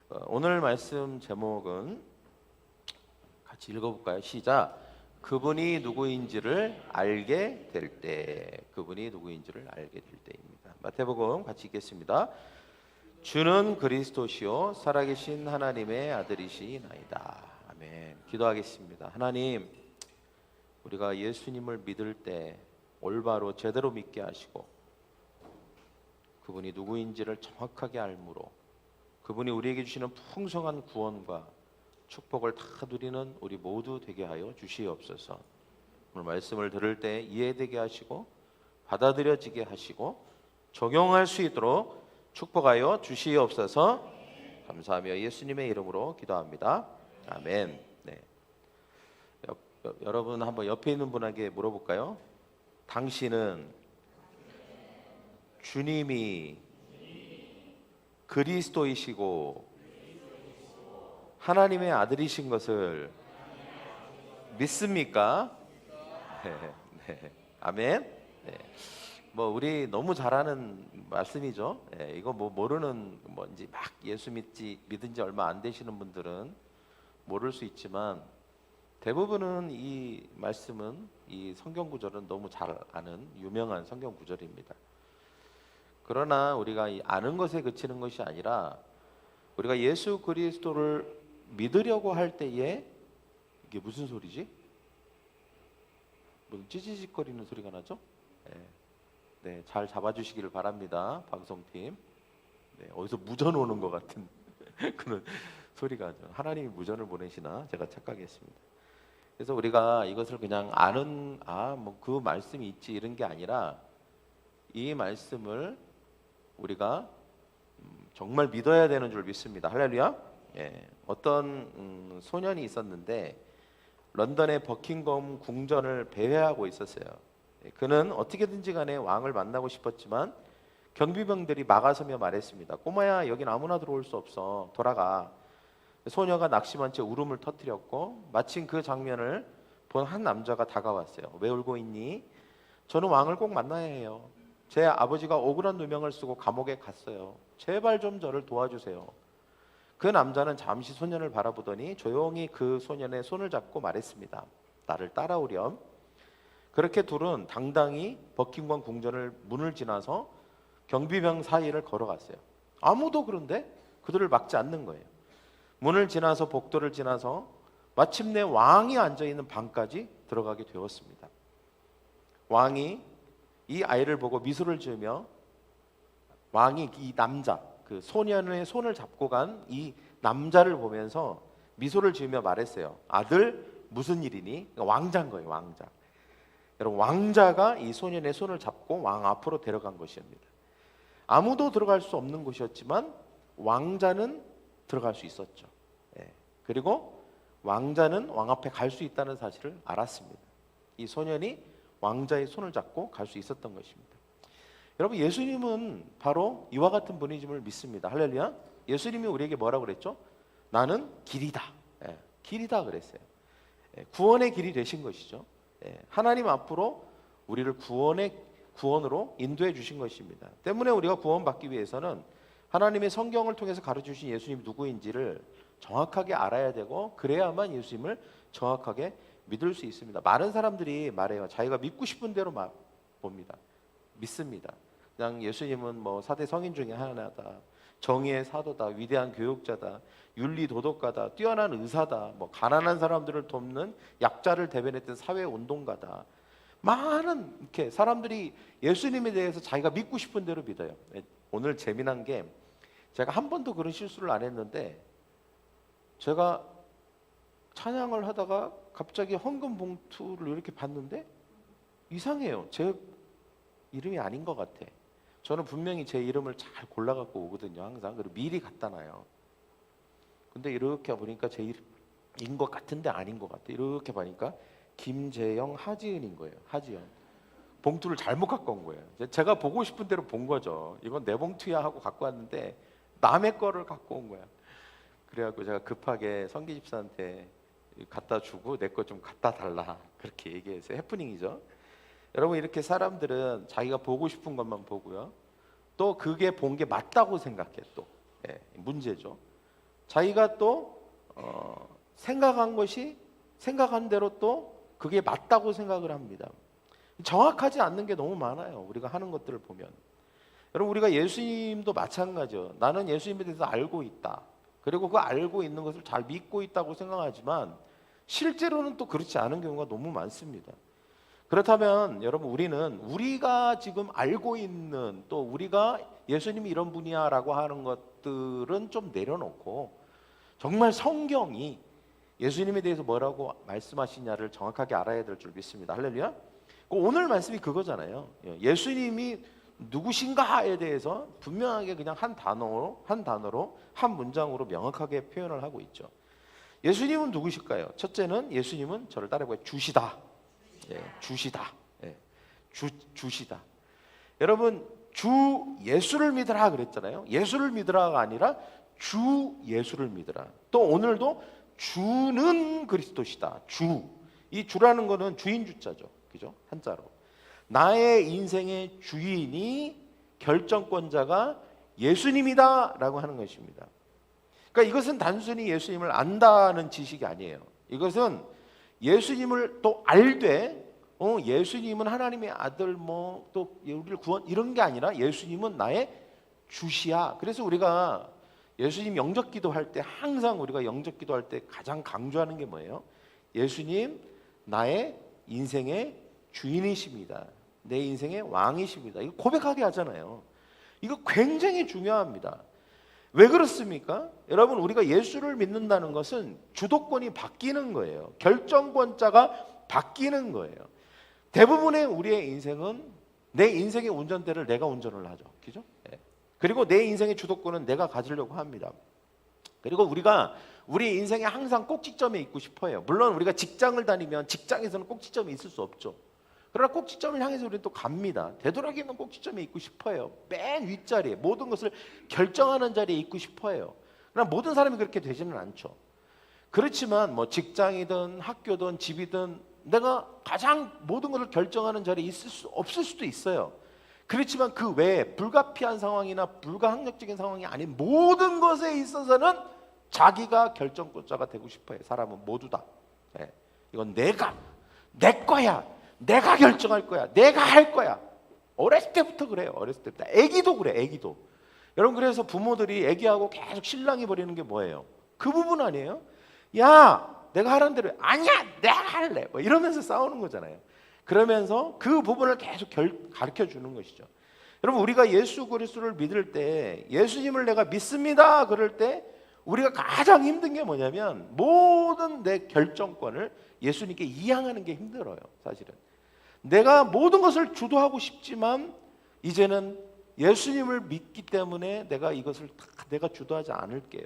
오늘 말씀 제목은 같이 읽어볼까요? 시작. 그분이 누구인지를 알게 될 때, 그분이 누구인지를 알게 될 때입니다. 마태복음 같이 읽겠습니다. 주는 그리스도시요 살아계신 하나님의 아들이시나이다. 아멘. 기도하겠습니다. 하나님, 우리가 예수님을 믿을 때 올바로 제대로 믿게 하시고 그분이 누구인지를 정확하게 알므로 그분이 우리에게 주시는 풍성한 구원과 축복을 다 누리는 우리 모두 되게 하여 주시옵소서. 오늘 말씀을 들을 때 이해되게 하시고 받아들여지게 하시고 적용할 수 있도록 축복하여 주시옵소서. 감사하며 예수님의 이름으로 기도합니다. 아멘. 네. 여러분 한번 옆에 있는 분에게 물어볼까요? 당신은 주님이 그리스도이시고 하나님의 아들이신 것을 믿습니까? 네, 네. 아멘. 네. 뭐 우리 너무 잘하는 말씀이죠. 네, 이거 뭐 모르는 뭔지 막 예수 믿은 지 얼마 안 되시는 분들은 모를 수 있지만 대부분은 이 말씀은 이 성경 구절은 너무 잘 아는 유명한 성경 구절입니다. 그러나 우리가 이 아는 것에 그치는 것이 아니라 우리가 예수 그리스도를 믿으려고 할 때에 이게 무슨 소리지? 무슨 찌지직거리는 소리가 나죠? 네, 네, 잘 잡아주시기를 바랍니다. 방송팀. 네, 어디서 무전 오는 것 같은 그런 소리가 나죠. 하나님이 무전을 보내시나 제가 착각했습니다. 그래서 우리가 이것을 그냥 아는 뭐 그 말씀이 있지 이런 게 아니라 이 말씀을 우리가 정말 믿어야 되는 줄 믿습니다. 할렐루야. 예, 어떤 소년이 있었는데 런던의 버킹엄 궁전을 배회하고 있었어요. 그는 어떻게든지 간에 왕을 만나고 싶었지만 경비병들이 막아서며 말했습니다. 꼬마야, 여긴 아무나 들어올 수 없어. 돌아가. 소녀가 낙심한 채 울음을 터뜨렸고 마침 그 장면을 본 한 남자가 다가왔어요. 왜 울고 있니? 저는 왕을 꼭 만나야 해요. 제 아버지가 억울한 누명을 쓰고 감옥에 갔어요. 제발 좀 저를 도와주세요. 그 남자는 잠시 소년을 바라보더니 조용히 그 소년의 손을 잡고 말했습니다. 나를 따라오렴. 그렇게 둘은 당당히 버킹엄 궁전을 문을 지나서 경비병 사이를 걸어갔어요. 아무도 그런데 그들을 막지 않는 거예요. 문을 지나서 복도를 지나서 마침내 왕이 앉아있는 방까지 들어가게 되었습니다. 왕이 이 아이를 보고 미소를 지으며 왕이 이 남자, 그 소년의 손을 잡고 간 이 남자를 보면서 미소를 지으며 말했어요. 아들, 무슨 일이니? 그러니까 왕자인 거예요, 왕자. 여러분, 왕자가 이 소년의 손을 잡고 왕 앞으로 데려간 것입니다. 아무도 들어갈 수 없는 곳이었지만 왕자는 들어갈 수 있었죠. 예. 그리고 왕자는 왕 앞에 갈 수 있다는 사실을 알았습니다. 이 소년이 왕자의 손을 잡고 갈 수 있었던 것입니다. 여러분, 예수님은 바로 이와 같은 분이심을 믿습니다. 할렐루야. 예수님이 우리에게 뭐라고 그랬죠? 나는 길이다. 예, 길이다 그랬어요. 예, 구원의 길이 되신 것이죠. 예, 하나님 앞으로 우리를 구원으로 인도해 주신 것입니다. 때문에 우리가 구원받기 위해서는 하나님의 성경을 통해서 가르쳐주신 예수님이 누구인지를 정확하게 알아야 되고 그래야만 예수님을 정확하게 믿을 수 있습니다. 많은 사람들이 말해요. 자기가 믿고 싶은 대로 봅니다. 믿습니다. 그냥 예수님은 뭐 4대 성인 중에 하나다, 정의의 사도다, 위대한 교육자다, 윤리 도덕가다, 뛰어난 의사다, 뭐 가난한 사람들을 돕는 약자를 대변했던 사회 운동가다. 많은 이렇게 사람들이 예수님에 대해서 자기가 믿고 싶은 대로 믿어요. 오늘 재미난 게 제가 한 번도 그런 실수를 안 했는데 제가 찬양을 하다가 갑자기 헌금 봉투를 이렇게 봤는데 이상해요. 제 이름이 아닌 것 같아. 저는 분명히 제 이름을 잘 골라갖고 오거든요. 항상. 그리고 미리 갖다 놔요. 근데 이렇게 보니까 제 이름인 것 같은데 아닌 것 같아. 이렇게 보니까 김재영, 하지은인 거예요. 하지연. 봉투를 잘못 갖고 온 거예요. 제가 보고 싶은 대로 본 거죠. 이건 내 봉투야 하고 갖고 왔는데 남의 거를 갖고 온 거야. 그래갖고 제가 급하게 성기 집사한테 갖다 주고 내 거 좀 갖다 달라 그렇게 얘기해서 해프닝이죠. 여러분, 이렇게 사람들은 자기가 보고 싶은 것만 보고요. 또 그게 본 게 맞다고 생각해. 또 문제죠. 자기가 또 생각한 것이 생각한 대로 또 그게 맞다고 생각을 합니다. 정확하지 않는 게 너무 많아요. 우리가 하는 것들을 보면. 여러분, 우리가 예수님도 마찬가지죠. 나는 예수님에 대해서 알고 있다. 그리고 그 알고 있는 것을 잘 믿고 있다고 생각하지만 실제로는 또 그렇지 않은 경우가 너무 많습니다. 그렇다면 여러분, 우리가 지금 알고 있는, 또 우리가 예수님이 이런 분이야 라고 하는 것들은 좀 내려놓고 정말 성경이 예수님에 대해서 뭐라고 말씀하시냐를 정확하게 알아야 될 줄 믿습니다. 할렐루야. 오늘 말씀이 그거잖아요. 예수님이 누구신가에 대해서 분명하게 그냥 한 단어로 한 문장으로 명확하게 표현을 하고 있죠. 예수님은 누구실까요? 첫째는 예수님은 저를 따라해봐요. 주시다. 주시다. 주시다. 여러분, 주 예수를 믿으라 그랬잖아요. 예수를 믿으라가 아니라 주 예수를 믿으라. 또 오늘도 주는 그리스도시다. 이 주라는 거는 주인 주자죠. 그죠? 한자로. 나의 인생의 주인이 결정권자가 예수님이다라고 하는 것입니다. 그러니까 이것은 단순히 예수님을 안다는 지식이 아니에요. 이것은 예수님을 또 알되 예수님은 하나님의 아들 또 우리를 구원 이런 게 아니라 예수님은 나의 주시야. 그래서 우리가 예수님 영접 기도할 때 항상 우리가 영접 기도할 때 가장 강조하는 게 뭐예요? 예수님 나의 인생의 주인이십니다. 내 인생의 왕이십니다. 이거 고백하게 하잖아요. 이거 굉장히 중요합니다. 왜 그렇습니까? 여러분, 우리가 예수를 믿는다는 것은 주도권이 바뀌는 거예요. 결정권자가 바뀌는 거예요. 대부분의 우리의 인생은 내 인생의 운전대를 내가 운전을 하죠. 그죠? 그리고 내 인생의 주도권은 내가 가지려고 합니다. 그리고 우리가 우리 인생에 항상 꼭지점에 있고 싶어요. 물론 우리가 직장을 다니면 직장에서는 꼭지점이 있을 수 없죠. 그러나 꼭지점을 향해서 우리는 또 갑니다. 되도록이면 꼭지점에 있고 싶어요. 맨 윗자리에 모든 것을 결정하는 자리에 있고 싶어요. 그러나 모든 사람이 그렇게 되지는 않죠. 그렇지만 직장이든 학교든 집이든 내가 가장 모든 것을 결정하는 자리에 없을 수도 있어요. 그렇지만 그 외에 불가피한 상황이나 불가항력적인 상황이 아닌 모든 것에 있어서는 자기가 결정권자가 되고 싶어요. 사람은 모두 다. 이건 내 거야. 내가 결정할 거야. 내가 할 거야. 어렸을 때부터 그래요. 어렸을 때부터. 애기도 그래. 애기도. 여러분, 그래서 부모들이 애기하고 계속 실랑이 벌이는 게 뭐예요? 그 부분 아니에요? 야, 내가 하라는 대로 해. 아니야, 내가 할래. 이러면서 싸우는 거잖아요. 그러면서 그 부분을 계속 가르쳐 주는 것이죠. 여러분, 우리가 예수 그리스도를 믿을 때, 예수님을 내가 믿습니다 그럴 때 우리가 가장 힘든 게 뭐냐면 모든 내 결정권을 예수님께 이양하는 게 힘들어요. 사실은 내가 모든 것을 주도하고 싶지만 이제는 예수님을 믿기 때문에 내가 이것을 내가 주도하지 않을게요.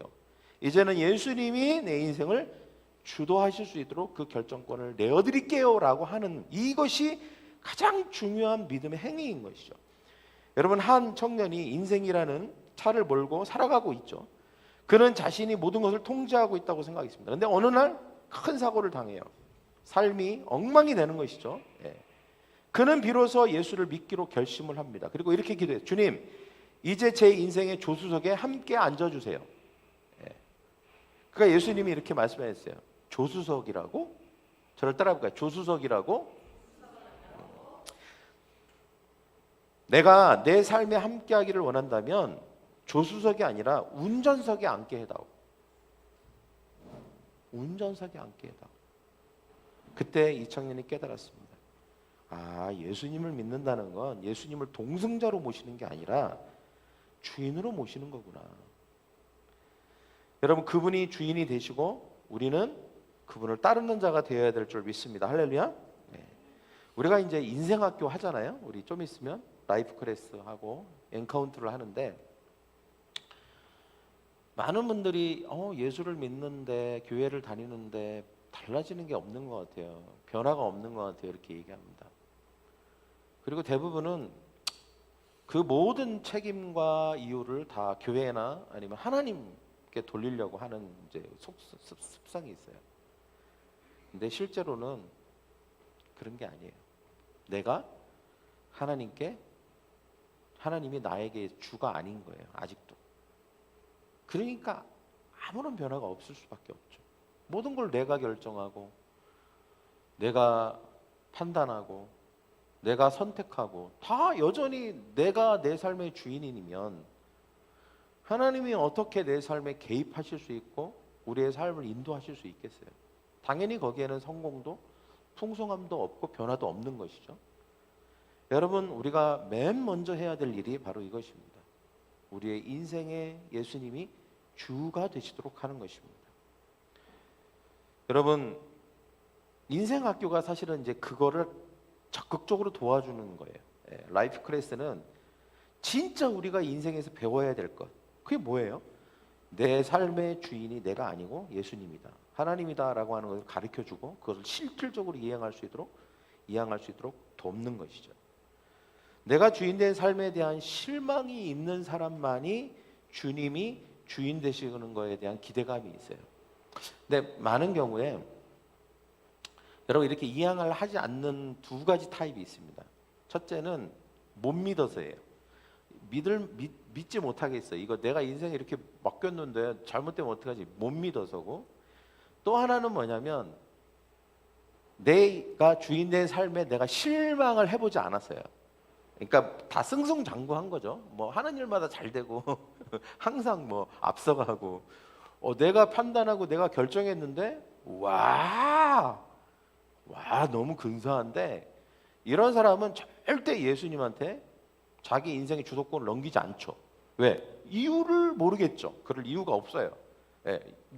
이제는 예수님이 내 인생을 주도하실 수 있도록 그 결정권을 내어드릴게요 라고 하는 이것이 가장 중요한 믿음의 행위인 것이죠. 여러분, 한 청년이 인생이라는 차를 몰고 살아가고 있죠. 그는 자신이 모든 것을 통제하고 있다고 생각했습니다. 그런데 어느 날 큰 사고를 당해요. 삶이 엉망이 되는 것이죠. 그는 비로소 예수를 믿기로 결심을 합니다. 그리고 이렇게 기도해요. 주님, 이제 제 인생의 조수석에 함께 앉아주세요. 그러니까 예수님이 이렇게 말씀하셨어요. 조수석이라고? 저를 따라해볼까요? 조수석이라고? 내가 내 삶에 함께하기를 원한다면 조수석이 아니라 운전석에 앉게 해다오. 운전석에 앉게 해다오. 그때 이 청년이 깨달았습니다. 아, 예수님을 믿는다는 건 예수님을 동승자로 모시는 게 아니라 주인으로 모시는 거구나. 여러분, 그분이 주인이 되시고 우리는 그분을 따르는 자가 되어야 될 줄 믿습니다. 할렐루야. 우리가 이제 인생학교 하잖아요. 우리 좀 있으면 라이프 클래스 하고 엔카운트를 하는데 많은 분들이 예수를 믿는데 교회를 다니는데 달라지는 게 없는 것 같아요. 변화가 없는 것 같아요. 이렇게 얘기합니다. 그리고 대부분은 그 모든 책임과 이유를 다 교회나 아니면 하나님께 돌리려고 하는 이제 습성이 있어요. 근데 실제로는 그런 게 아니에요. 내가 하나님이 나에게 주가 아닌 거예요. 아직도. 그러니까 아무런 변화가 없을 수밖에 없죠. 모든 걸 내가 결정하고 내가 판단하고 내가 선택하고 다 여전히 내가 내 삶의 주인이면 하나님이 어떻게 내 삶에 개입하실 수 있고 우리의 삶을 인도하실 수 있겠어요? 당연히 거기에는 성공도 풍성함도 없고 변화도 없는 것이죠. 여러분, 우리가 맨 먼저 해야 될 일이 바로 이것입니다. 우리의 인생에 예수님이 주가 되시도록 하는 것입니다. 여러분, 인생 학교가 사실은 이제 그거를 적극적으로 도와주는 거예요. 라이프 클래스는 진짜 우리가 인생에서 배워야 될 것, 그게 뭐예요? 내 삶의 주인이 내가 아니고 예수님이다, 하나님이다라고 하는 것을 가르쳐주고 그것을 실질적으로 이행할 수 있도록 돕는 것이죠. 내가 주인된 삶에 대한 실망이 있는 사람만이 주님이 주인 되시는 것에 대한 기대감이 있어요. 근데 많은 경우에 여러분, 이렇게 이양을 하지 않는 두 가지 타입이 있습니다. 첫째는 못 믿어서예요. 믿지 못하겠어요. 이거 내가 인생에 이렇게 맡겼는데 잘못되면 어떡하지? 못 믿어서고, 또 하나는 뭐냐면 내가 주인된 삶에 내가 실망을 해보지 않았어요. 그러니까 다 승승장구한 거죠. 뭐 하는 일마다 잘 되고 항상 뭐 앞서가고, 내가 판단하고 내가 결정했는데 와 너무 근사한데, 이런 사람은 절대 예수님한테 자기 인생의 주도권을 넘기지 않죠. 왜? 이유를 모르겠죠. 그럴 이유가 없어요.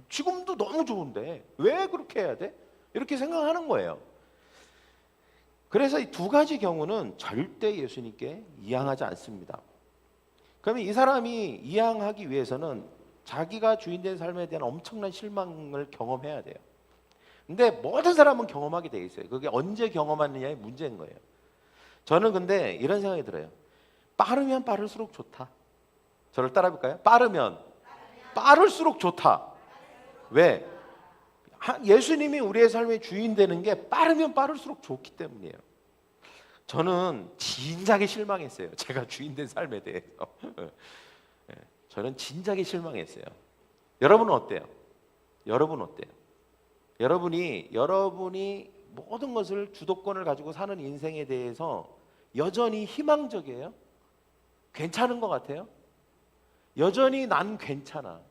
지금도 너무 좋은데 왜 그렇게 해야 돼? 이렇게 생각하는 거예요. 그래서 이 두 가지 경우는 절대 예수님께 이양하지 않습니다. 그러면 이 사람이 이양하기 위해서는 자기가 주인된 삶에 대한 엄청난 실망을 경험해야 돼요. 근데 모든 사람은 경험하게 돼 있어요. 그게 언제 경험하느냐의 문제인 거예요. 저는 근데 이런 생각이 들어요. 빠르면 빠를수록 좋다. 저를 따라해볼까요? 빠르면 빠를수록 좋다. 왜? 예수님이 우리의 삶의 주인 되는 게 빠르면 빠를수록 좋기 때문이에요. 저는 진작에 실망했어요. 제가 주인 된 삶에 대해서. 저는 진작에 실망했어요. 여러분은 어때요? 여러분이 모든 것을 주도권을 가지고 사는 인생에 대해서 여전히 희망적이에요? 괜찮은 것 같아요? 여전히 난 괜찮아.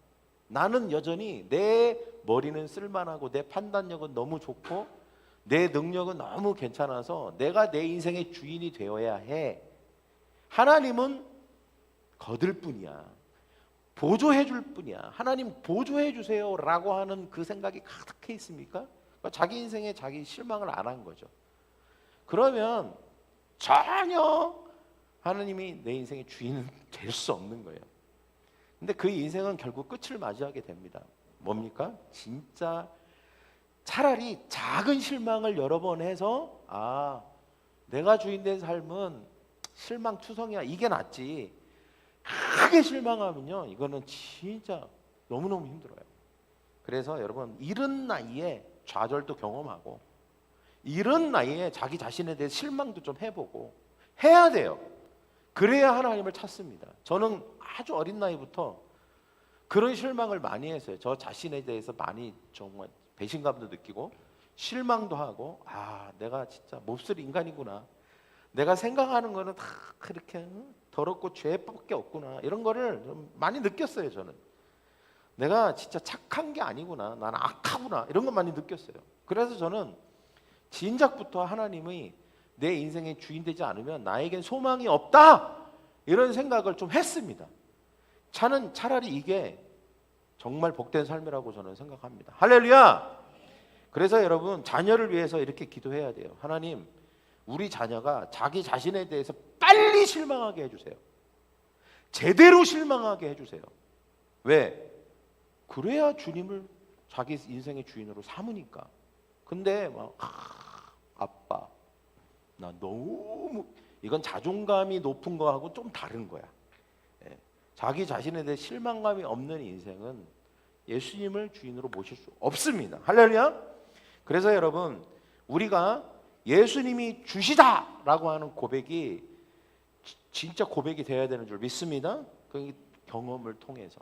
나는 여전히 내 머리는 쓸만하고 내 판단력은 너무 좋고 내 능력은 너무 괜찮아서 내가 내 인생의 주인이 되어야 해. 하나님은 거들 뿐이야. 보조해 줄 뿐이야. 하나님 보조해 주세요 라고 하는 그 생각이 가득해 있습니까? 그러니까 자기 인생에 자기 실망을 안 한 거죠. 그러면 전혀 하나님이 내 인생의 주인은 될 수 없는 거예요. 근데 그 인생은 결국 끝을 맞이하게 됩니다. 뭡니까? 진짜 차라리 작은 실망을 여러 번 해서 내가 주인된 삶은 실망투성이야, 이게 낫지. 크게 실망하면요, 이거는 진짜 너무너무 힘들어요. 그래서 여러분, 이른 나이에 좌절도 경험하고 이른 나이에 자기 자신에 대해 실망도 좀 해보고 해야 돼요. 그래야 하나님을 찾습니다. 저는 아주 어린 나이부터 그런 실망을 많이 했어요. 저 자신에 대해서 많이 정말 배신감도 느끼고 실망도 하고, 내가 진짜 몹쓸 인간이구나. 내가 생각하는 거는 다 그렇게 더럽고 죄밖에 없구나. 이런 거를 좀 많이 느꼈어요. 저는 내가 진짜 착한 게 아니구나, 나는 악하구나, 이런 걸 많이 느꼈어요. 그래서 저는 진작부터 하나님이 내 인생의 주인 되지 않으면 나에겐 소망이 없다, 이런 생각을 좀 했습니다. 저는 차라리 이게 정말 복된 삶이라고 저는 생각합니다. 할렐루야. 그래서 여러분, 자녀를 위해서 이렇게 기도해야 돼요. 하나님, 우리 자녀가 자기 자신에 대해서 빨리 실망하게 해주세요. 제대로 실망하게 해주세요. 왜? 그래야 주님을 자기 인생의 주인으로 삼으니까. 근데 막 아빠, 나 너무, 이건 자존감이 높은 거하고 좀 다른 거야. 자기 자신에 대해 실망감이 없는 인생은 예수님을 주인으로 모실 수 없습니다. 할렐루야. 그래서 여러분, 우리가 예수님이 주시다라고 하는 고백이 진짜 고백이 되어야 되는 줄 믿습니다. 그 경험을 통해서.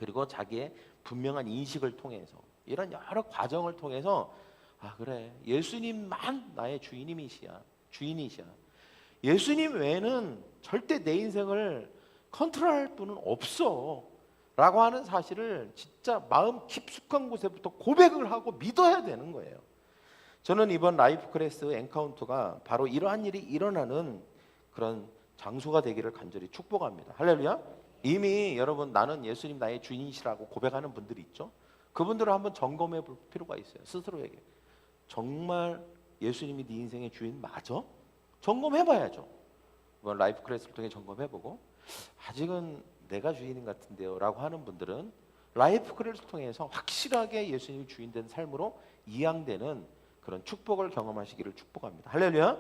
그리고 자기의 분명한 인식을 통해서 이런 여러 과정을 통해서 아 그래 예수님만 나의 주인이시야. 예수님 외에는 절대 내 인생을 컨트롤할 분은 없어 라고 하는 사실을 진짜 마음 깊숙한 곳에부터 고백을 하고 믿어야 되는 거예요. 저는 이번 라이프 크레스 엔카운터가 바로 이러한 일이 일어나는 그런 장소가 되기를 간절히 축복합니다. 할렐루야. 이미 여러분 나는 예수님 나의 주인이시라고 고백하는 분들이 있죠. 그분들을 한번 점검해 볼 필요가 있어요. 스스로에게 정말 예수님이 네 인생의 주인 맞아? 점검해 봐야죠. 이번 라이프 크레스를 통해 점검해 보고 아직은 내가 주인인 것 같은데요 라고 하는 분들은 라이프 크레스를 통해서 확실하게 예수님이 주인된 삶으로 이양되는 그런 축복을 경험하시기를 축복합니다. 할렐루야.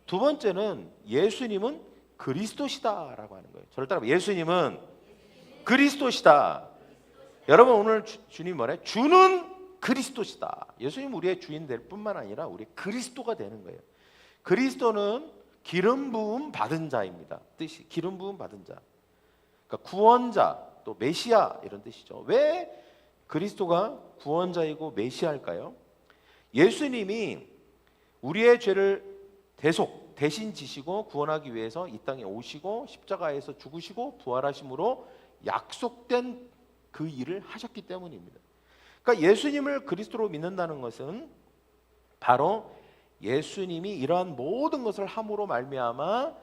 두 번째는 예수님은 그리스도시다라고 하는 거예요. 저를 따라 예수님은 그리스도시다. 여러분 오늘 주님이 뭐래? 주는 그리스도시다. 예수님 우리의 주인 될 뿐만 아니라 우리 그리스도가 되는 거예요. 그리스도는 기름 부음 받은 자입니다. 뜻이 기름 부음 받은 자. 그러니까 구원자 또 메시아 이런 뜻이죠. 왜 그리스도가 구원자이고 메시아일까요? 예수님이 우리의 죄를 대신 지시고 구원하기 위해서 이 땅에 오시고 십자가에서 죽으시고 부활하심으로 약속된 그 일을 하셨기 때문입니다. 그러니까 예수님을 그리스도로 믿는다는 것은 바로 예수님이 이러한 모든 것을 함으로 말미암아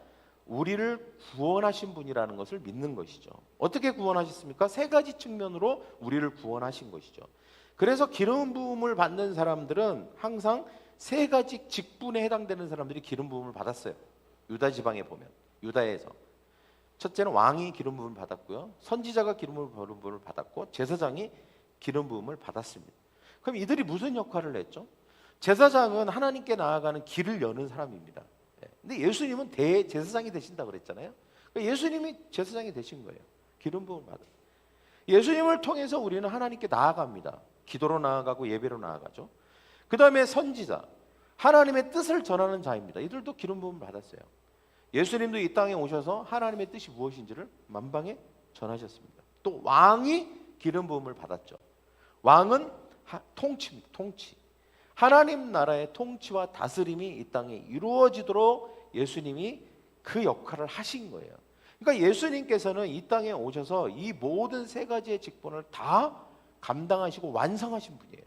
우리를 구원하신 분이라는 것을 믿는 것이죠. 어떻게 구원하셨습니까? 세 가지 측면으로 우리를 구원하신 것이죠. 그래서 기름 부음을 받는 사람들은 항상 세 가지 직분에 해당되는 사람들이 기름 부음을 받았어요. 유다 지방에 보면 유다에서 첫째는 왕이 기름 부음을 받았고요. 선지자가 기름 부음을 받았고 제사장이 기름 부음을 받았습니다. 그럼 이들이 무슨 역할을 했죠? 제사장은 하나님께 나아가는 길을 여는 사람입니다. 근데 예수님은 대제사장이 되신다고 그랬잖아요. 예수님이 제사장이 되신 거예요. 기름 부음을 받은. 예수님을 통해서 우리는 하나님께 나아갑니다. 기도로 나아가고 예배로 나아가죠. 그 다음에 선지자, 하나님의 뜻을 전하는 자입니다. 이들도 기름 부음을 받았어요. 예수님도 이 땅에 오셔서 하나님의 뜻이 무엇인지를 만방에 전하셨습니다. 또 왕이 기름 부음을 받았죠. 왕은 통치입니다. 통치. 하나님 나라의 통치와 다스림이 이 땅에 이루어지도록 예수님이 그 역할을 하신 거예요. 그러니까 예수님께서는 이 땅에 오셔서 이 모든 세 가지의 직분을 다 감당하시고 완성하신 분이에요.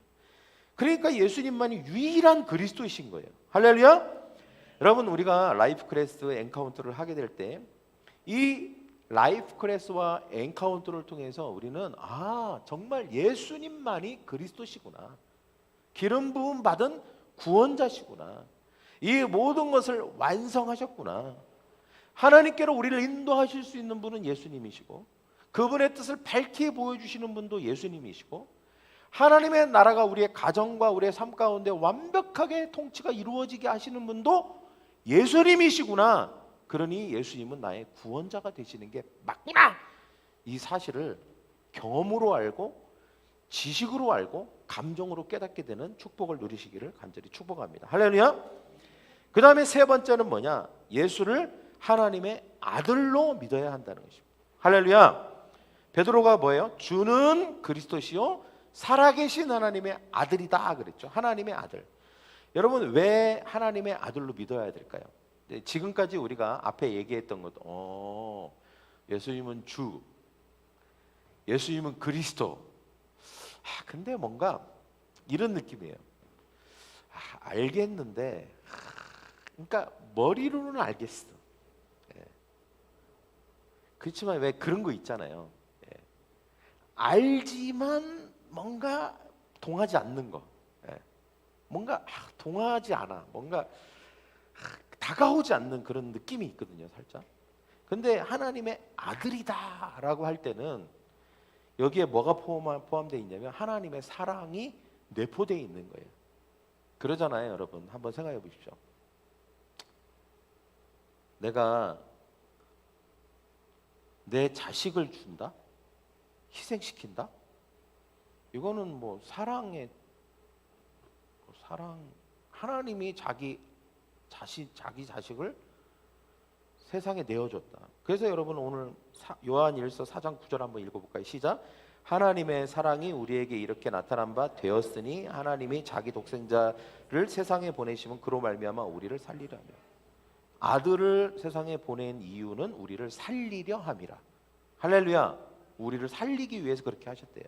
그러니까 예수님만이 유일한 그리스도이신 거예요. 할렐루야. 여러분 우리가 라이프 크레스 엔카운터를 하게 될 때 이 라이프 크레스와 엔카운터를 통해서 우리는 정말 예수님만이 그리스도시구나. 기름 부음 받은 구원자시구나. 이 모든 것을 완성하셨구나. 하나님께로 우리를 인도하실 수 있는 분은 예수님이시고 그분의 뜻을 밝히 보여주시는 분도 예수님이시고 하나님의 나라가 우리의 가정과 우리의 삶 가운데 완벽하게 통치가 이루어지게 하시는 분도 예수님이시구나. 그러니 예수님은 나의 구원자가 되시는 게 맞구나. 이 사실을 경험으로 알고 지식으로 알고 감정으로 깨닫게 되는 축복을 누리시기를 간절히 축복합니다. 할렐루야. 그 다음에 세 번째는 뭐냐? 예수를 하나님의 아들로 믿어야 한다는 것입니다. 할렐루야. 베드로가 뭐예요? 주는 그리스도시요 살아계신 하나님의 아들이다 그랬죠. 하나님의 아들. 여러분 왜 하나님의 아들로 믿어야 될까요? 지금까지 우리가 앞에 얘기했던 것도 예수님은 주, 예수님은 그리스도. 근데 뭔가 이런 느낌이에요. 알겠는데, 그러니까 머리로는 알겠어. 그렇지만 왜 그런 거 있잖아요. 알지만 뭔가 동하지 않는 거. 뭔가 동하지 않아. 뭔가 다가오지 않는 그런 느낌이 있거든요, 살짝. 근데 하나님의 아들이다라고 할 때는 여기에 뭐가 포함되어 있냐면 하나님의 사랑이 내포되어 있는 거예요. 그러잖아요, 여러분. 한번 생각해 보십시오. 내가 내 자식을 준다? 희생시킨다? 이거는 뭐 사랑, 하나님이 자기 자식을 세상에 내어줬다. 그래서 여러분 오늘 요한일서 4장 9절 한번 읽어볼까요? 시작. 하나님의 사랑이 우리에게 이렇게 나타난 바 되었으니 하나님이 자기 독생자를 세상에 보내시면 그로 말미암아 우리를 살리려 하며. 아들을 세상에 보낸 이유는 우리를 살리려 함이라. 할렐루야. 우리를 살리기 위해서 그렇게 하셨대요.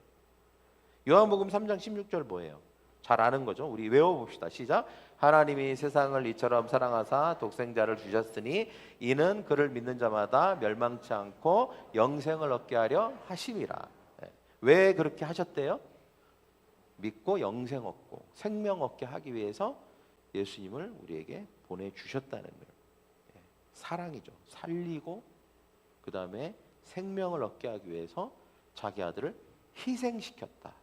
요한복음 3장 16절 뭐예요? 잘 아는 거죠. 우리 외워봅시다. 시작. 하나님이 세상을 이처럼 사랑하사 독생자를 주셨으니 이는 그를 믿는 자마다 멸망치 않고 영생을 얻게 하려 하심이라. 왜 그렇게 하셨대요? 믿고 영생 얻고 생명 얻게 하기 위해서 예수님을 우리에게 보내주셨다는 거예요. 사랑이죠. 살리고 그 다음에 생명을 얻게 하기 위해서 자기 아들을 희생시켰다.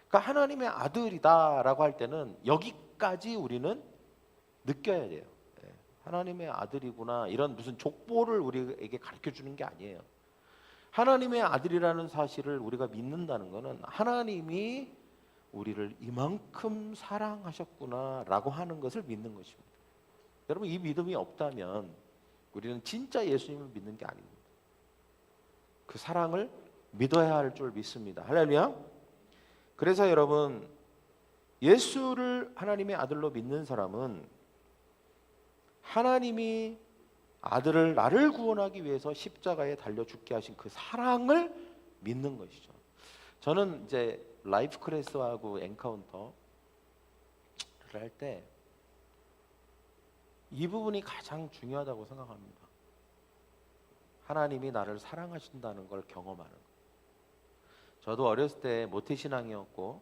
그러니까 하나님의 아들이다라고 할 때는 여기까지 우리는 느껴야 돼요. 하나님의 아들이구나, 이런 무슨 족보를 우리에게 가르쳐 주는 게 아니에요. 하나님의 아들이라는 사실을 우리가 믿는다는 것은 하나님이 우리를 이만큼 사랑하셨구나라고 하는 것을 믿는 것입니다. 여러분, 이 믿음이 없다면 우리는 진짜 예수님을 믿는 게 아닙니다. 그 사랑을 믿어야 할 줄 믿습니다. 할렐루야. 그래서 여러분, 예수를 하나님의 아들로 믿는 사람은 하나님이 아들을 나를 구원하기 위해서 십자가에 달려 죽게 하신 그 사랑을 믿는 것이죠. 저는 이제 라이프 크레스하고 엔카운터를 할 때 이 부분이 가장 중요하다고 생각합니다. 하나님이 나를 사랑하신다는 걸 경험하는 것. 저도 어렸을 때 모태신앙이었고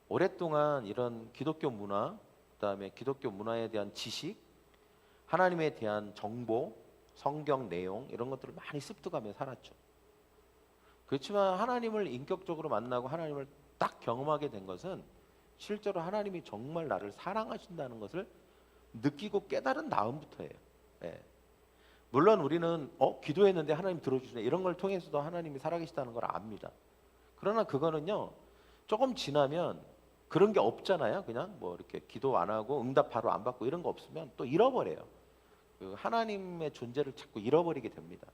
오랫동안 이런 기독교 문화, 그다음에 기독교 문화에 대한 지식, 하나님에 대한 정보, 성경 내용 이런 것들을 많이 습득하며 살았죠. 그렇지만 하나님을 인격적으로 만나고 하나님을 딱 경험하게 된 것은 실제로 하나님이 정말 나를 사랑하신다는 것을 느끼고 깨달은 다음부터예요. 물론 우리는 기도했는데 하나님 들어주시네, 이런 걸 통해서도 하나님이 살아계시다는 걸 압니다. 그러나 그거는요, 조금 지나면 그런 게 없잖아요. 그냥 뭐 이렇게 기도 안 하고 응답 바로 안 받고 이런 거 없으면 또 잃어버려요. 그 하나님의 존재를 자꾸 잃어버리게 됩니다.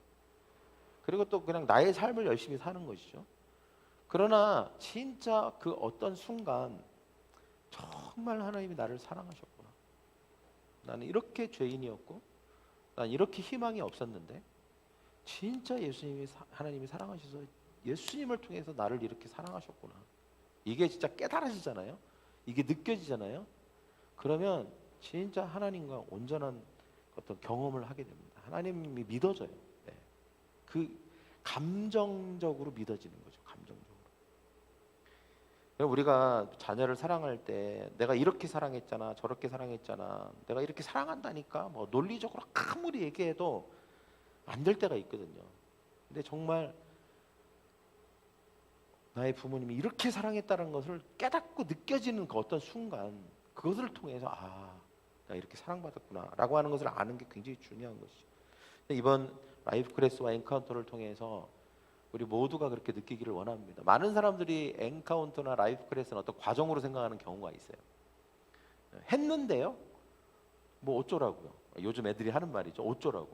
그리고 또 그냥 나의 삶을 열심히 사는 것이죠. 그러나 진짜 그 어떤 순간 정말 하나님이 나를 사랑하셨구나. 나는 이렇게 죄인이었고 난 이렇게 희망이 없었는데 진짜 하나님이 사랑하셔서 예수님을 통해서 나를 이렇게 사랑하셨구나. 이게 진짜 깨달아지잖아요. 이게 느껴지잖아요. 그러면 진짜 하나님과 온전한 어떤 경험을 하게 됩니다. 하나님이 믿어져요. 그 감정적으로 믿어지는 거죠. 감정적으로. 우리가 자녀를 사랑할 때 내가 이렇게 사랑했잖아, 저렇게 사랑했잖아, 내가 이렇게 사랑한다니까 뭐 논리적으로 아무리 얘기해도 안 될 때가 있거든요. 근데 정말 나의 부모님이 이렇게 사랑했다는 것을 깨닫고 느껴지는 그 어떤 순간, 그것을 통해서 나 이렇게 사랑받았구나 라고 하는 것을 아는 게 굉장히 중요한 것이죠. 이번 라이프 크레스와 엔카운터를 통해서 우리 모두가 그렇게 느끼기를 원합니다. 많은 사람들이 엔카운터나 라이프 크레스는 어떤 과정으로 생각하는 경우가 있어요. 했는데요, 뭐 어쩌라고요. 요즘 애들이 하는 말이죠. 어쩌라고.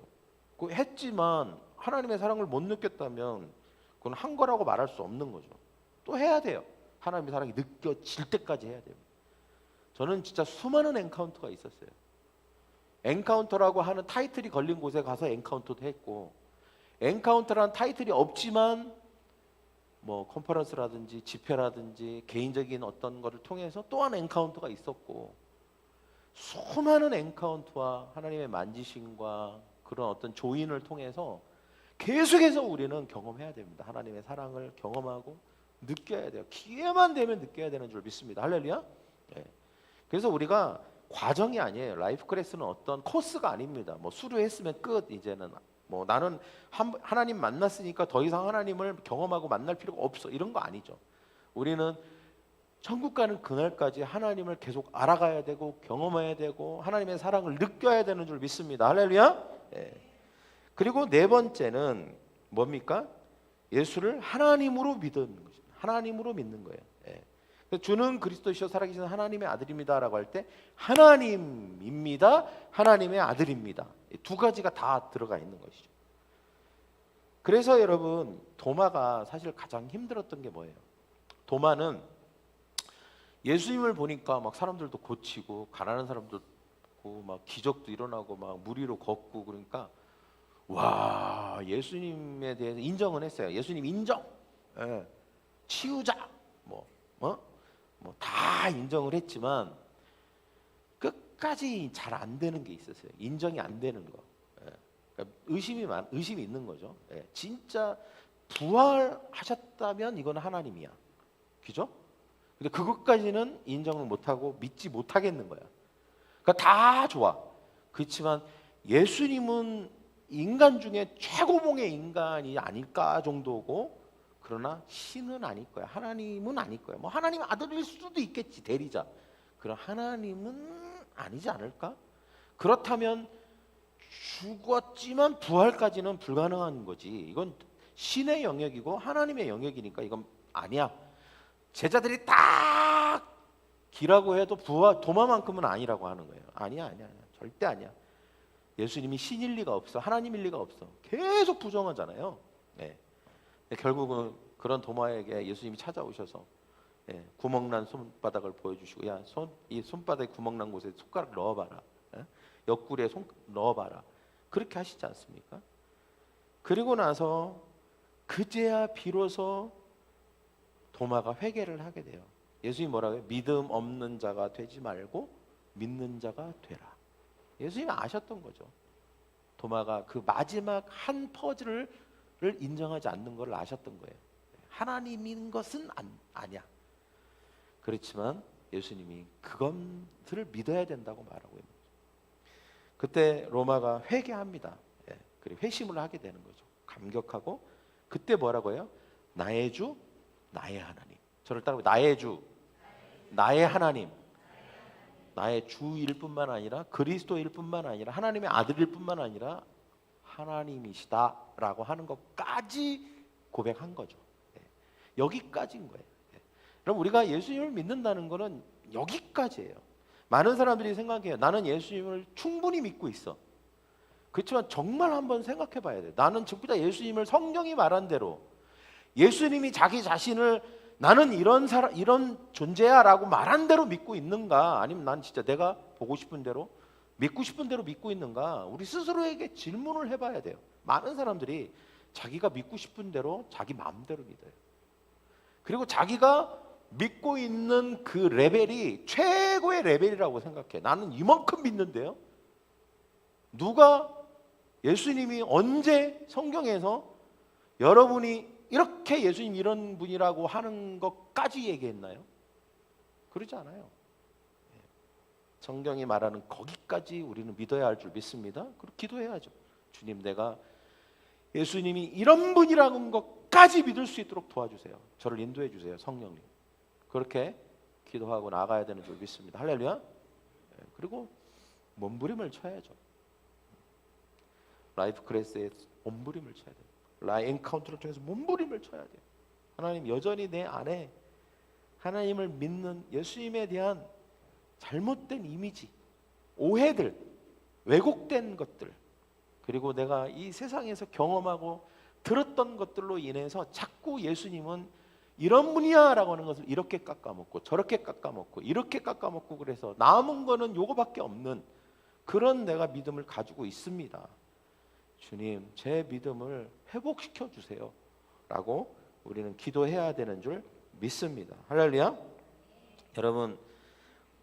그 했지만 하나님의 사랑을 못 느꼈다면 그건 한 거라고 말할 수 없는 거죠. 또 해야 돼요. 하나님의 사랑이 느껴질 때까지 해야 됩니다. 저는 진짜 수많은 엔카운터가 있었어요. 엔카운터라고 하는 타이틀이 걸린 곳에 가서 엔카운터도 했고, 엔카운터라는 타이틀이 없지만 뭐 컨퍼런스라든지 집회라든지 개인적인 어떤 거를 통해서 또한 엔카운터가 있었고, 수많은 엔카운터와 하나님의 만지심과 그런 어떤 조인을 통해서 계속해서 우리는 경험해야 됩니다. 하나님의 사랑을 경험하고 느껴야 돼요. 기회만 되면 느껴야 되는 줄 믿습니다. 할렐루야. 그래서 우리가 과정이 아니에요. 라이프 크레스는 어떤 코스가 아닙니다. 뭐 수료했으면 끝. 이제는 뭐 나는 하나님 만났으니까 더 이상 하나님을 경험하고 만날 필요가 없어, 이런 거 아니죠. 우리는 천국 가는 그날까지 하나님을 계속 알아가야 되고 경험해야 되고 하나님의 사랑을 느껴야 되는 줄 믿습니다. 할렐루야. 그리고 네 번째는 뭡니까? 예수를 하나님으로 믿는 것입니다. 하나님으로 믿는 거예요. 주는 그리스도시요 살아계신 하나님의 아들입니다라고 할 때 하나님입니다, 하나님의 아들입니다, 두 가지가 다 들어가 있는 것이죠. 그래서 여러분 도마가 사실 가장 힘들었던 게 뭐예요? 도마는 예수님을 보니까 막 사람들도 고치고 가난한 사람도 있고 막 기적도 일어나고 막 물 위로 걷고 그러니까 와 예수님에 대해서 인정은 했어요. 예수님 인정, 예, 치유자, 뭐 다 인정을 했지만 끝까지 잘 안 되는 게 있었어요. 인정이 안 되는 거. 예. 그러니까 의심이 있는 거죠. 예. 진짜 부활하셨다면 이건 하나님이야, 그죠? 근데 그것까지는 인정을 못하고 믿지 못하겠는 거야. 그러니까 다 좋아. 그렇지만 예수님은 인간 중에 최고봉의 인간이 아닐까 정도고, 그러나 신은 아닐 거야. 하나님은 아닐 거야. 뭐 하나님 아들일 수도 있겠지, 대리자. 그럼 하나님은 아니지 않을까? 그렇다면 죽었지만 부활까지는 불가능한 거지. 이건 신의 영역이고 하나님의 영역이니까 이건 아니야. 제자들이 딱 기라고 해도 도마만큼은 아니라고 하는 거예요. 아니야. 절대 아니야. 예수님이 신일 리가 없어. 하나님일 리가 없어. 계속 부정하잖아요. 네. 결국은 그런 도마에게 예수님이 찾아오셔서 구멍난 손바닥을 보여주시고, 이 손바닥에 구멍난 곳에 손가락 넣어봐라. 옆구리에 손 넣어봐라. 그렇게 하시지 않습니까? 그리고 나서 그제야 비로소 도마가 회개를 하게 돼요. 예수님이 뭐라고 해요? 믿음 없는 자가 되지 말고 믿는 자가 되라. 예수님이 아셨던 거죠. 도마가 그 마지막 한 퍼즐을 인정하지 않는 걸 아셨던 거예요. 하나님인 것은 아니야. 그렇지만 예수님이 그것을 믿어야 된다고 말하고 있는 거죠. 그때 로마가 회개합니다. 그리고 회심을 하게 되는 거죠. 감격하고 그때 뭐라고 해요? 나의 주, 나의 하나님. 저를 따라해. 나의 주, 나의 하나님. 나의 주일 뿐만 아니라 그리스도일 뿐만 아니라 하나님의 아들일 뿐만 아니라 하나님이시다라고 하는 것까지 고백한 거죠. 여기까지인 거예요. 그럼 우리가 예수님을 믿는다는 것은 여기까지예요. 많은 사람들이 생각해요. 나는 예수님을 충분히 믿고 있어. 그렇지만 정말 한번 생각해 봐야 돼요. 나는 진짜 예수님을 성경이 말한 대로, 예수님이 자기 자신을 나는 이런 존재야 라고 말한 대로 믿고 있는가, 아니면 난 진짜 내가 보고 싶은 대로 믿고 싶은 대로 믿고 있는가, 우리 스스로에게 질문을 해봐야 돼요. 많은 사람들이 자기가 믿고 싶은 대로 자기 마음대로 믿어요. 그리고 자기가 믿고 있는 그 레벨이 최고의 레벨이라고 생각해. 나는 이만큼 믿는데요. 누가 예수님이 언제 성경에서 여러분이 이렇게 예수님 이런 분이라고 하는 것까지 얘기했나요? 그러지 않아요. 성경이 말하는 거기까지 우리는 믿어야 할 줄 믿습니다. 그리고 기도해야죠. 주님, 내가 예수님이 이런 분이라는 것까지 믿을 수 있도록 도와주세요. 저를 인도해 주세요, 성령님. 그렇게 기도하고 나가야 되는 줄 믿습니다. 할렐루야. 그리고 몸부림을 쳐야죠. 라이프 크레스에 몸부림을 쳐야 돼요. 라이 엔카운터를 통해서 몸부림을 쳐야 돼요. 하나님, 여전히 내 안에 하나님을 믿는 예수님에 대한 잘못된 이미지, 오해들, 왜곡된 것들, 그리고 내가 이 세상에서 경험하고 들었던 것들로 인해서 자꾸 예수님은 이런 분이야 라고 하는 것을 이렇게 깎아먹고 저렇게 깎아먹고 이렇게 깎아먹고, 그래서 남은 거는 요거밖에 없는 그런 내가 믿음을 가지고 있습니다. 주님, 제 믿음을 회복시켜 주세요 라고 우리는 기도해야 되는 줄 믿습니다. 할렐루야. 여러분,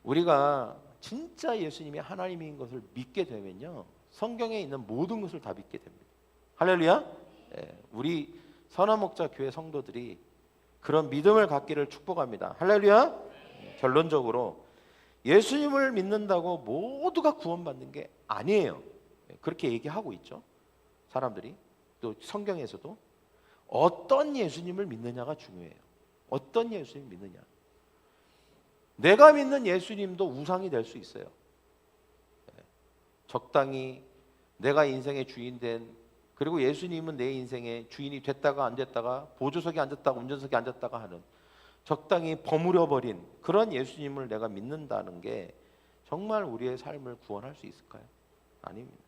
우리가 진짜 예수님이 하나님인 것을 믿게 되면요, 성경에 있는 모든 것을 다 믿게 됩니다. 할렐루야. 우리 선화목자 교회 성도들이 그런 믿음을 갖기를 축복합니다. 할렐루야. 결론적으로 예수님을 믿는다고 모두가 구원받는 게 아니에요. 그렇게 얘기하고 있죠, 사람들이. 또 성경에서도 어떤 예수님을 믿느냐가 중요해요. 어떤 예수님 믿느냐. 내가 믿는 예수님도 우상이 될 수 있어요. 적당히 내가 인생의 주인 된, 그리고 예수님은 내 인생의 주인이 됐다가 안 됐다가, 보조석에 앉았다가 운전석에 앉았다가 하는, 적당히 버무려버린 그런 예수님을 내가 믿는다는 게 정말 우리의 삶을 구원할 수 있을까요? 아닙니다.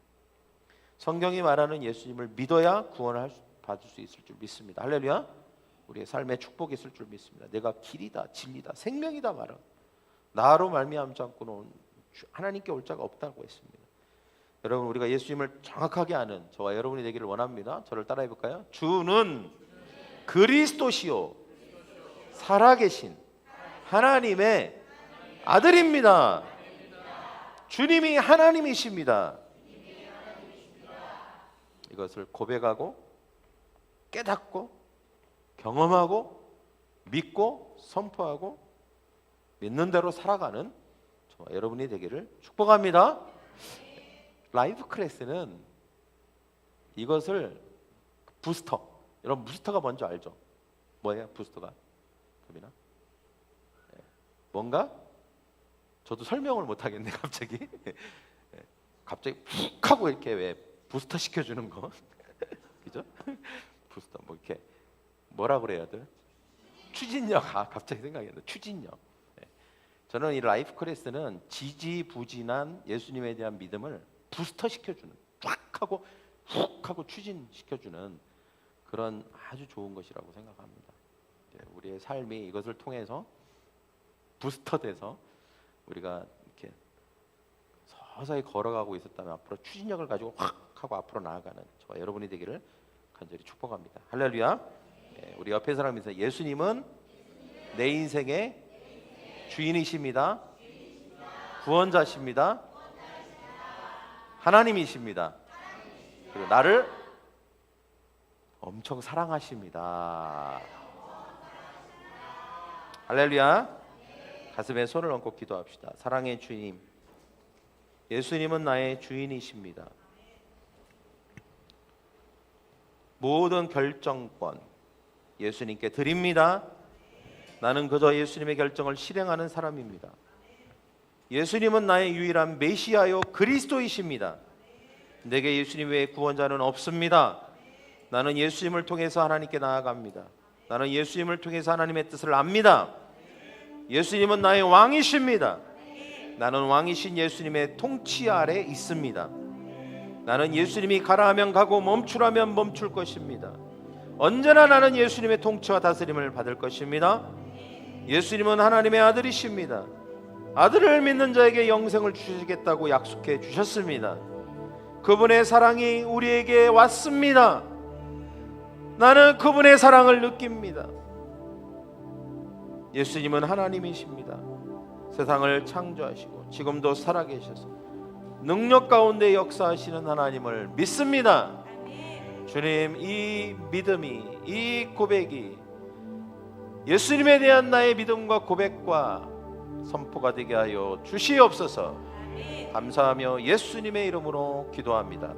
성경이 말하는 예수님을 믿어야 구원을 받을 수 있을 줄 믿습니다. 할렐루야. 우리의 삶에 축복이 있을 줄 믿습니다. 내가 길이다, 진리다, 생명이다 말은 나로 말미암지 않고는 하나님께 올 자가 없다고 했습니다. 여러분, 우리가 예수님을 정확하게 아는 저와 여러분이 되기를 원합니다. 저를 따라해 볼까요? 주는 그리스도시요 살아계신 하나님의 아들입니다. 주님이 하나님이십니다. 이것을 고백하고 깨닫고 경험하고 믿고 선포하고 믿는 대로 살아가는 저와 여러분이 되기를 축복합니다. 라이프 클래스는 이것을 부스터, 여러분 부스터가 뭔지 알죠? 뭐예요 부스터가? 금이나? 네. 뭔가? 저도 설명을 못 하겠네 갑자기. 네. 갑자기 훅 하고 이렇게 왜 부스터 시켜주는 거, 그죠? 부스터 뭐 이렇게 뭐라 그래야 돼? 추진력. 갑자기 생각이 나. 추진력. 네. 저는 이 라이프 클래스는 지지부진한 예수님에 대한 믿음을 부스터 시켜주는, 쫙 하고 훅 하고 추진시켜주는 그런 아주 좋은 것이라고 생각합니다. 네, 우리의 삶이 이것을 통해서 부스터돼서 우리가 이렇게 서서히 걸어가고 있었다면 앞으로 추진력을 가지고 확 하고 앞으로 나아가는 저와 여러분이 되기를 간절히 축복합니다. 할렐루야. 네, 우리 옆에 사람에서 예수님은 내 인생의 주인이십니다. 구원자십니다. 하나님이십니다. 그리고 나를 엄청 사랑하십니다. 할렐루야. 가슴에 손을 얹고 기도합시다. 사랑의 주님, 예수님은 나의 주인이십니다. 모든 결정권 예수님께 드립니다. 나는 그저 예수님의 결정을 실행하는 사람입니다. 예수님은 나의 유일한 메시아요 그리스도이십니다. 내게 예수님 외에 구원자는 없습니다. 나는 예수님을 통해서 하나님께 나아갑니다. 나는 예수님을 통해서 하나님의 뜻을 압니다. 예수님은 나의 왕이십니다. 나는 왕이신 예수님의 통치 아래 있습니다. 나는 예수님이 가라 하면 가고 멈추라면 멈출 것입니다. 언제나 나는 예수님의 통치와 다스림을 받을 것입니다. 예수님은 하나님의 아들이십니다. 아들을 믿는 자에게 영생을 주시겠다고 약속해 주셨습니다. 그분의 사랑이 우리에게 왔습니다. 나는 그분의 사랑을 느낍니다. 예수님은 하나님이십니다. 세상을 창조하시고 지금도 살아계셔서 능력 가운데 역사하시는 하나님을 믿습니다. 주님, 이 믿음이, 이 고백이 예수님에 대한 나의 믿음과 고백과 선포가 되게 하여 주시옵소서. 감사하며 예수님의 이름으로 기도합니다.